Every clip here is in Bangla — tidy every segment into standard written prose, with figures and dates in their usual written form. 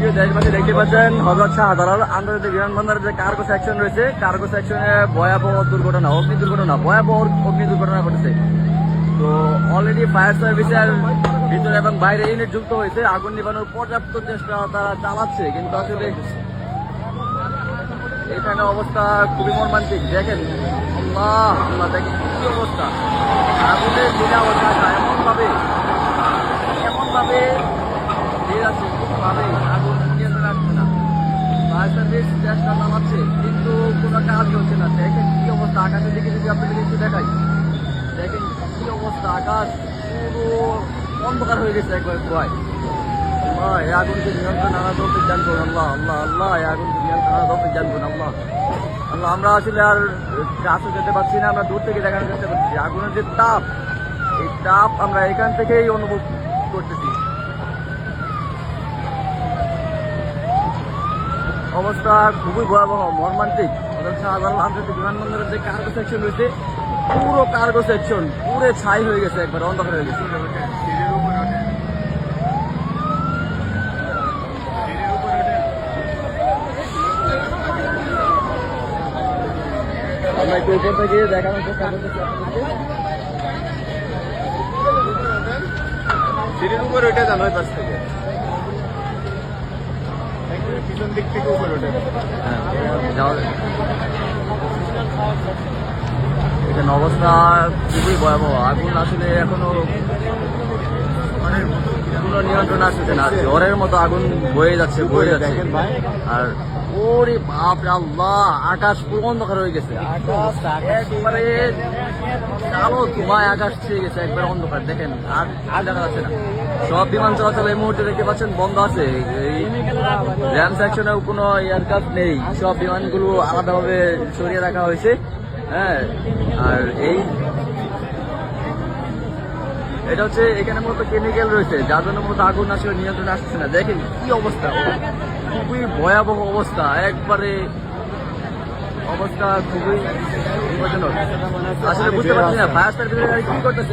প্রিয় দেশবাসী, দেখতে পাচ্ছেন হযরত শাহজালাল আন্তর্জাতিক বিমানবন্দরের যে কার্গো সেকশন রয়েছে, কার্গো সেকশনে ভয়াবহ দুর্ঘটনা, ভয়াবহ অগ্নি দুর্ঘটনা ঘটেছে। তো অলরেডি ফায়ার সার্ভিসের ভিতরে এবং বাইরে ইউনিট যুক্ত হয়েছে। আগুন নিভানোর পর্যাপ্ত চেষ্টা তারা চালাচ্ছে, কিন্তু আসলে এখানে অবস্থা খুবই মর্মান্তিক। দেখেন আল্লাহ আল্লাহ, দেখেন কি অবস্থা, আগুনের বিনা অবস্থা এমনভাবে আগুন নিয়ন্ত্রণে আসছে না। ফায়ার সার্ভিস চেষ্টা চালাচ্ছে, কিন্তু কোনো কাজ হচ্ছে না। দেখেন কি অবস্থা, আকাশের দিকে যদি আপনাদের একটু দেখাই, দেখেন কি অবস্থা, আকাশ পুরো অন্ধকার হয়ে গেছে একবার প্রায়। এই আগুনকে নিয়ন্ত্রণ আনা তৌফিক দান করুন আল্লাহ, আল্লাহ আল্লাহ, এই আগুনকে নিয়ন্ত্রণ আনা তৌফিক দান করুন আল্লাহ, আল্লাহ। আমরা আসলে আর কাছে যেতে পারছি না, আমরা দূর থেকে দেখানোর চেষ্টা করছি। আগুনের যে তাপ, এই তাপ আমরা এখান থেকেই অনুভব করতেছি। অবস্থা খুবই ভয়াবহ, মর্মান্তিক। শাহজালাল আন্তর্জাতিক বিমানবন্দরের যে কার্গো সেকশন রয়েছে, পুরো কার্গো সেকশন পুরো ছাই হয়ে গেছে, একবার অন্ধকার হয়ে গেছে। আমরা একটু উপর থেকে দেখানোর চেষ্টা করতেছি আপনাদেরকে। সিঁড়ির উপর ওইটা জানো পাশ থেকে, পিছন দিক থেকে উপর ওঠে। এখানে অবস্থা খুবই ভয়াবহ। আগুন আসলে এখনো মানে পুরো নিয়ন্ত্রণ আসছে না, ঝড়ের মতো আগুন বয়ে যাচ্ছে। আর ওরে বাপ রে আল্লাহ, আকাশ পুরো অন্ধকার হয়ে গেছে, একবারে কালো ধোঁয়ায় আকাশ ছেয়ে গেছে, একবার অন্ধকার। দেখেন আর দেখা যাচ্ছে না। সব বিমান চলাচল এই মুহূর্তে দেখতে পাচ্ছেন বন্ধ আছে। এই র্যাম সেকশনেও কোনো এয়ারক্রাফট নেই, সব বিমানগুলো আলাদাভাবে সরিয়ে রাখা হয়েছে। হ্যাঁ, আর এটা হচ্ছে এখানে মূলত কেমিক্যাল রয়েছে, যার জন্য মূলত আগুন আসলে নিয়ন্ত্রণে আসছে না। দেখেন কি অবস্থা, খুবই ভয়াবহ অবস্থা, একবারে অবস্থা খুবই বিপজ্জনক। আসলে বুঝতে পারছি না ফায়ার সার্ভিসের গাড়ি কি করতেছে,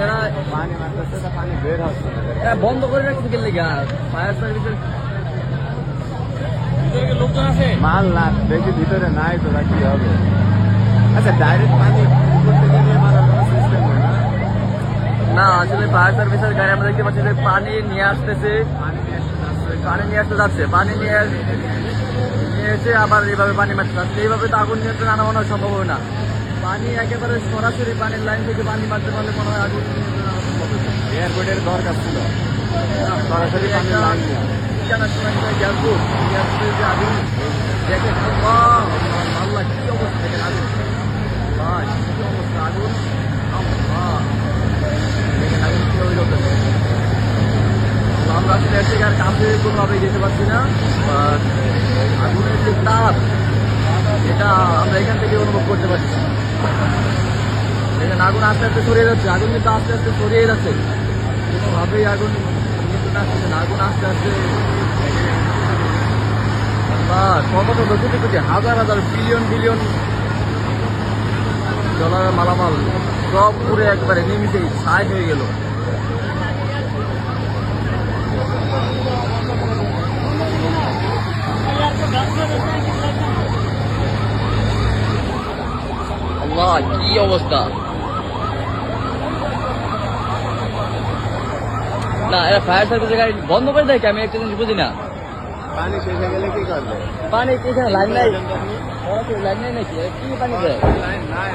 এরা বন্ধ করে রাখছে গেলে ফায়ার সার্ভিসের লোকজন আছে, মাল না দেখি ভিতরে নাই, তোরা কি হবে? আচ্ছা, ডাইরেক্ট পানি উপর থেকে নিয়ে মারার কোনো সিস্টেম না। আসলে ফায়ার সার্ভিসের গাড়ি আমরা দেখতে পাচ্ছি যে পানি নিয়ে আসতেছে, পানি নিয়ে আসতে যাচ্ছে, পানি নিয়ে এসে আবার এইভাবে পানি মারতে যাচ্ছে। এইভাবে তো আগুন নিয়ন্ত্রণ আনা মনে হয় সম্ভব হবে না। পানি একেবারে সরাসরি পানির লাইন থেকে পানি মারতে পারলে মনে হয় আগুন নিয়ন্ত্রণ আনা সম্ভব হবে। এয়ারপোর্টের দরকার ছিল সরাসরি পানির লাইন নিয়ে। যে আগুন দেখেন আল্লাহ, কি অবস্থা, দেখেন আগুন, কি অবস্থা, আগুন দেখেন আগুন কিভাবে জ্বলতেছে। আমরা আসলে এর আর কাছে কোনোভাবে যেতে পারছি না। আগুনের যে তাপ, এটা আমরা এখান থেকে অনুভব করতে পারছি। দেখেন আগুন আস্তে আস্তে সরিয়ে যাচ্ছে, আগুন কিন্তু আস্তে আস্তে সরিয়ে যাচ্ছে, কোনোভাবেই আগুন নিয়ন্ত্রণে আসতেছে না। আগুন আস্তে আস্তে কত কত কোটি কোটি হাজার হাজার বিলিয়ন ডলারের মালামাল সব পুরে একবারে নিমিশেই ছাই হয়ে গেল। আল্লাহ, কি অবস্থা। না, এরা ফায়ার সার্ভিসের গাড়ি বন্ধ করে দেয়, আমি একটা জিনিস বুঝি না। পানি শেষ হয়ে গেলে কি করবে? পানি এখানে লাইন নাই, লাইন নাই নাকি, কি পানি দেয়?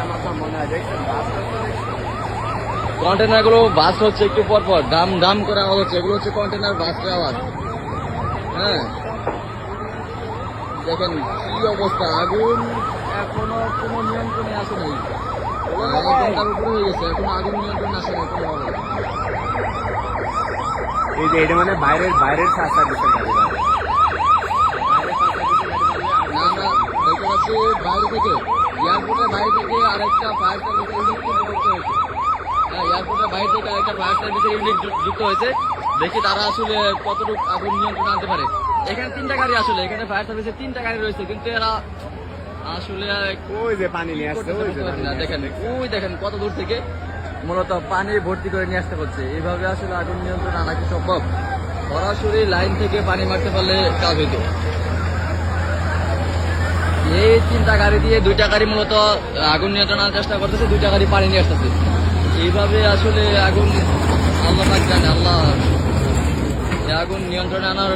আমার তো মনে হয় দেখছেন কন্টেনার গুলো বাস হচ্ছে একটু পর পর, দাম দাম করে আওয়াজ হচ্ছে, এগুলো হচ্ছে কন্টেনার বাসের আওয়াজ। হ্যাঁ, দেখেন কি অবস্থা, আগুন এখনো কোনো নিয়ন্ত্রণে আসে নাই, ঘন্টার উপরে হয়ে গেছে, এখনো আগুন নিয়ন্ত্রণে আসে নাই কোনোভাবে। এই যে এটা মানে বাইরের ফায়ার সার্ভিসের গাড়ি, আমরা দেখতে পাচ্ছি বাইরে থেকে, এয়ারপোর্টের বাইরে থেকে আরেকটা ফায়ার সার্ভিসের ইউনিট যুক্ত হয়েছে। হ্যাঁ, এয়ারপোর্টের বাইরে থেকে আরেকটা ফায়ার সার্ভিসের ইউনিট যুক্ত হয়েছে। দেখি তারা আসলে কতটুকু আগুন নিয়ন্ত্রণ আনতে পারে। এখানে 3টা গাড়ি, আসলে এখানে ফায়ার সার্ভিসের 3টা গাড়ি রয়েছে, কিন্তু এরা আসলে ওই যে পানি নিয়ে আসছে, দেখেন ওই দেখেন কত দূর থেকে মূলত পানি ভর্তি করে নিয়ে আসতে হচ্ছে। এইভাবে আসলে আগুন নিয়ন্ত্রণ আনা কি সম্ভব? সরাসরি লাইন থেকে পানি মারতে পারলে কাজ হইতো। এই 3টা গাড়ি দিয়ে 2টা গাড়ি মূলত আগুন নিয়ন্ত্রণ আনার চেষ্টা করতেছে, 2টা গাড়ি পানি নিয়ে আসতেছে। এইভাবে আসলে আগুন আল্লাহ পাক জানে, আল্লাহ এই আগুন নিয়ন্ত্রণে আনার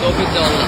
তৌফিক দেওয়া আল্লাহ।